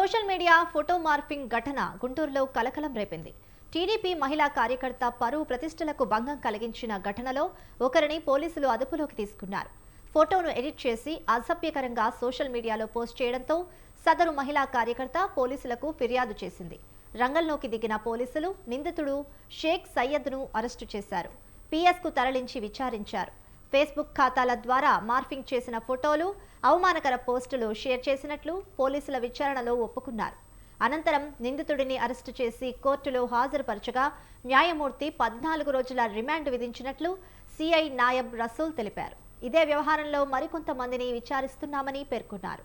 Social media photo morphing ఘటన గుంటూరులో కలకలం రేపింది. టీడీపీ మహిళా కార్యకర్త పరువు ప్రతిష్టలకు భంగం కలిగించిన ఘటనలో ఒకరిని పోలీసులు అదుపులోకి తీసుకున్నారు. ఫోటోను ఎడిట్ చేసి అసభ్యకరంగా సోషల్ మీడియాలో పోస్ట్ చేయడంతో సదరు మహిళా కార్యకర్త పోలీసులకు ఫిర్యాదు చేసింది. రంగంలోకి దిగిన పోలీసులు నిందితుడు షేక్ సయ్యద్ను అరెస్టు చేశారు. పిఎస్కు తరలించి విచారించారు. ఫేస్బుక్ ఖాతాల ద్వారా మార్ఫింగ్ చేసిన ఫోటోలు, అవమానకర పోస్టులు షేర్ చేసినట్లు పోలీసుల విచారణలో ఒప్పుకున్నారు. అనంతరం నిందితుడిని అరెస్టు చేసి కోర్టులో హాజరుపరచగా న్యాయమూర్తి 14 రోజుల రిమాండ్ విధించినట్లు సిఐ నాయబ్ రసూల్ తెలిపారు. ఇదే వ్యవహారంలో మరికొంతమందిని విచారిస్తున్నామని పేర్కొన్నారు.